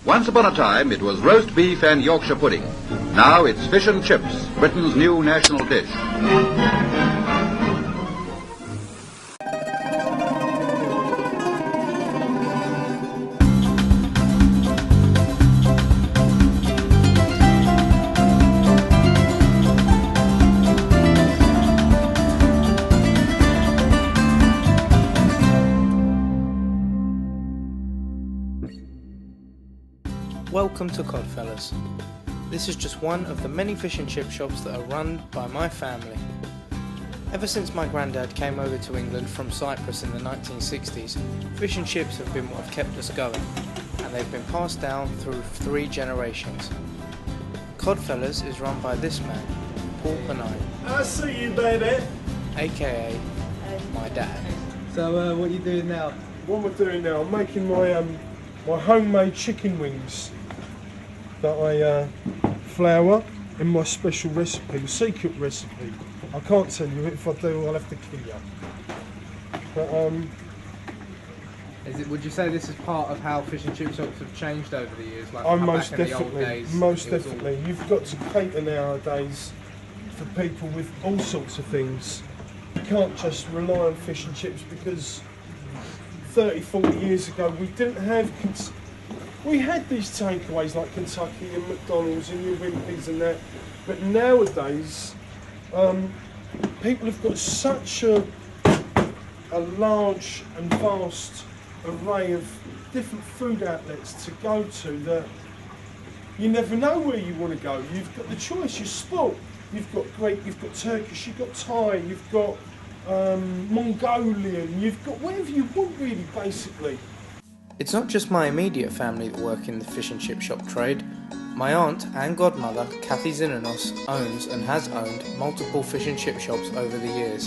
Once upon a time, it was roast beef and Yorkshire pudding. Now it's fish and chips, Britain's new national dish. Welcome to Codfellas. This is just one of the many fish and chip shops that are run by my family. Ever since my granddad came over to England from Cyprus in the 1960s, fish and chips have been what have kept us going, and they've been passed down through 3 generations. Codfellas is run by this man, Paul Panay. I see you, baby. AKA my dad. So what are you doing now? What am I doing now? I'm making my homemade chicken wings that I flour in my special recipe, the secret recipe. I can't tell you, if I do I'll have to kill you. But Would you say this is part of how fish and chip shops have changed over the years? Like most back in the old definitely, days, most definitely. You've got to cater nowadays for people with all sorts of things. You can't just rely on fish and chips because 30, 40 years ago we didn't have... We had these takeaways like Kentucky and McDonald's and your Wimpy's and that, but nowadays people have got such a large and vast array of different food outlets to go to that you never know where you want to go. You've got the choice, you're sport. You've got Greek, you've got Turkish, you've got Thai, you've got Mongolian, you've got whatever you want really, basically. It's not just my immediate family that work in the fish and chip shop trade. My aunt and godmother, Kathy Zinanos, owns and has owned multiple fish and chip shops over the years,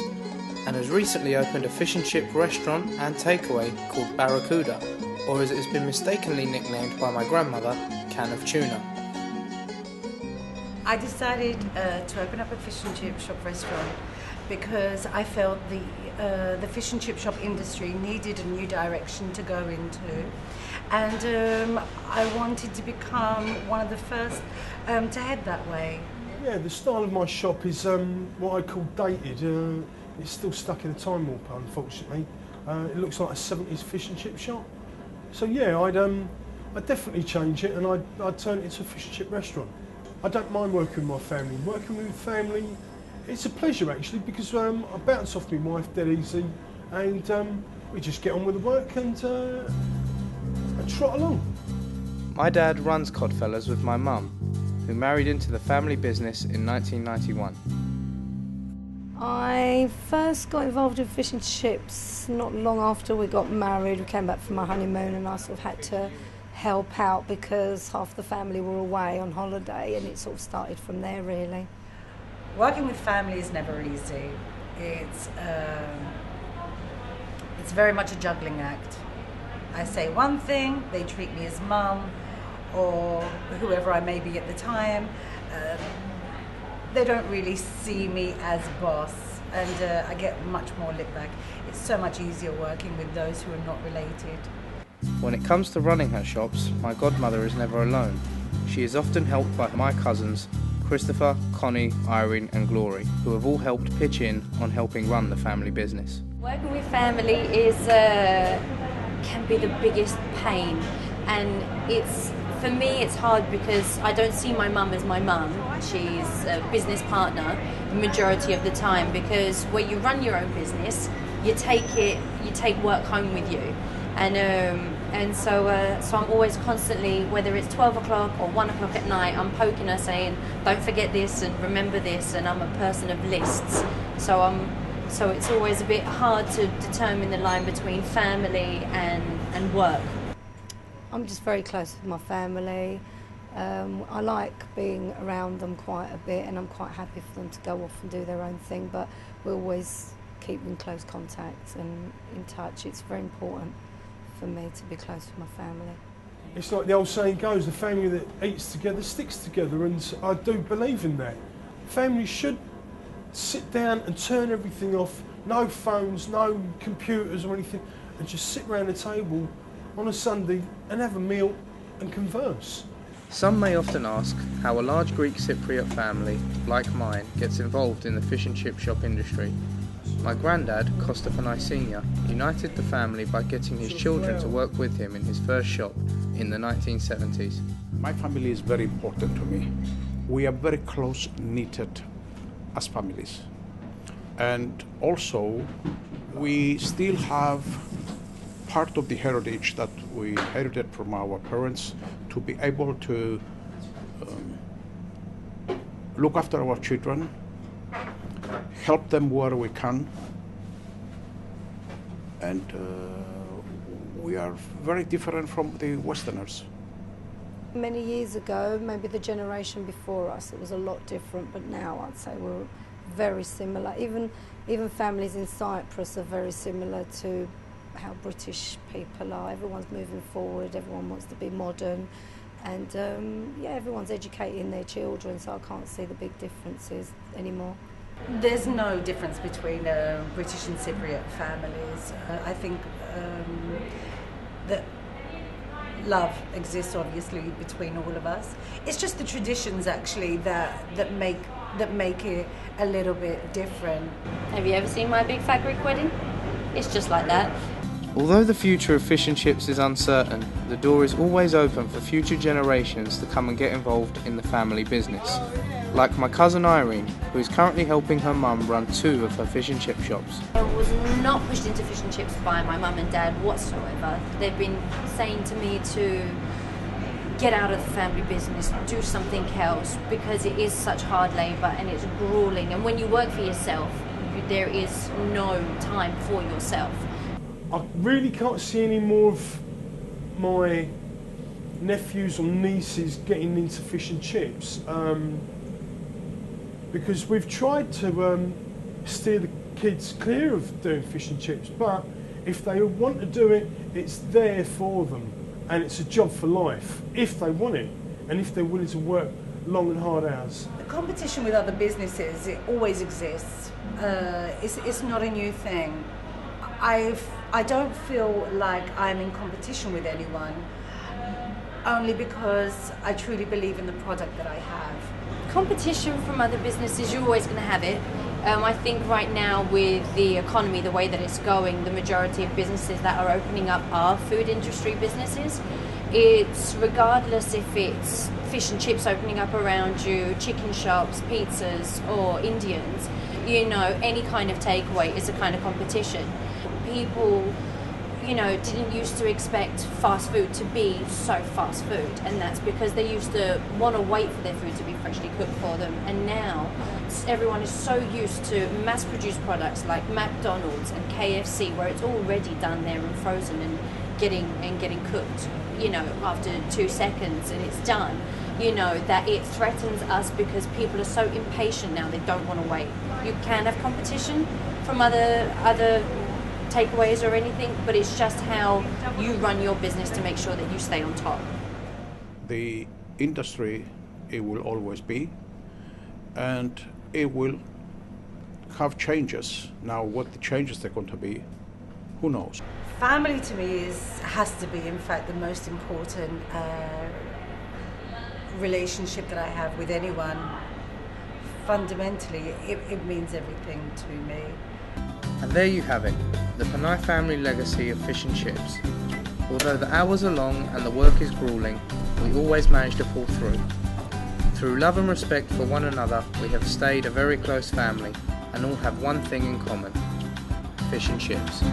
and has recently opened a fish and chip restaurant and takeaway called Barracuda, or as it has been mistakenly nicknamed by my grandmother, Can of Tuna. I decided to open up a fish and chip shop restaurant because I felt the fish and chip shop industry needed a new direction to go into, and I wanted to become one of the first to head that way. Yeah, the style of my shop is what I call dated. It's still stuck in a time warp, unfortunately. It looks like a 70s fish and chip shop. So yeah, I'd definitely change it and I'd turn it into a fish and chip restaurant. I don't mind working with my family. Working with family, it's a pleasure actually, because I bounce off my wife dead easy, and we just get on with the work and trot along. My dad runs Codfellas with my mum, who married into the family business in 1991. I first got involved in fish and chips not long after we got married. We came back from our honeymoon and I sort of had to help out because half the family were away on holiday, and it sort of started from there really. Working with family is never easy. It's very much a juggling act. I say one thing, they treat me as mum or whoever I may be at the time. They don't really see me as boss, and I get much more lit back. It's so much easier working with those who are not related. When it comes to running her shops, my godmother is never alone. She is often helped by my cousins, Christopher, Connie, Irene and Glory, who have all helped pitch in on helping run the family business. Working with family can be the biggest pain, and for me it's hard because I don't see my mum as my mum. She's a business partner the majority of the time, because when you run your own business, you take work home with you. And so I'm always constantly, whether it's 12 o'clock or 1 o'clock at night, I'm poking her saying, don't forget this and remember this, and I'm a person of lists. So it's always a bit hard to determine the line between family and work. I'm just very close with my family. I like being around them quite a bit, and I'm quite happy for them to go off and do their own thing, but we always keep in close contact and in touch. It's very important for me to be close with my family. It's like the old saying goes, the family that eats together sticks together, and I do believe in that. Families should sit down and turn everything off, no phones, no computers or anything, and just sit around the table on a Sunday and have a meal and converse. Some may often ask how a large Greek Cypriot family, like mine, gets involved in the fish and chip shop industry. My granddad, Codfellas Sr., united the family by getting his children to work with him in his first shop in the 1970s. My family is very important to me. We are very close-knitted as families. And also, we still have part of the heritage that we inherited from our parents to be able to look after our children, help them where we can, and we are very different from the Westerners. Many years ago, maybe the generation before us, it was a lot different, but now I'd say we're very similar. Even families in Cyprus are very similar to how British people are. Everyone's moving forward, everyone wants to be modern, and yeah, everyone's educating their children, so I can't see the big differences anymore. There's no difference between British and Cypriot families. I think that love exists obviously between all of us. It's just the traditions actually that make it a little bit different. Have you ever seen my big fat Greek wedding? It's just like that. Although the future of fish and chips is uncertain, the door is always open for future generations to come and get involved in the family business. Like my cousin Irene, who is currently helping her mum run 2 of her fish and chip shops. I was not pushed into fish and chips by my mum and dad whatsoever. They've been saying to me to get out of the family business, do something else, because it is such hard labour and it's gruelling. And when you work for yourself, there is no time for yourself. I really can't see any more of my nephews or nieces getting into fish and chips because we've tried to steer the kids clear of doing fish and chips, but if they want to do it, it's there for them and it's a job for life if they want it and if they're willing to work long and hard hours. The competition with other businesses, it always exists. It's not a new thing. I don't feel like I'm in competition with anyone, only because I truly believe in the product that I have. Competition from other businesses, you're always going to have it. I think right now with the economy, the way that it's going, the majority of businesses that are opening up are food industry businesses. It's regardless if it's fish and chips opening up around you, chicken shops, pizzas or Indians, you know, any kind of takeaway is a kind of competition. People, you know, didn't used to expect fast food to be so fast food, and that's because they used to want to wait for their food to be freshly cooked for them, and now everyone is so used to mass-produced products like McDonald's and KFC, where it's already done there and frozen and getting cooked, you know, after 2 seconds and it's done. You know, that it threatens us because people are so impatient now, they don't want to wait. You can have competition from other takeaways or anything, but it's just how you run your business to make sure that you stay on top. The industry, it will always be, and it will have changes. Now, what the changes they're going to be, who knows? Family to me has to be, in fact, the most important relationship that I have with anyone. Fundamentally, it means everything to me. And there you have it, the Panay family legacy of fish and chips. Although the hours are long and the work is grueling, we always manage to pull through. Through love and respect for one another, we have stayed a very close family and all have one thing in common: fish and chips.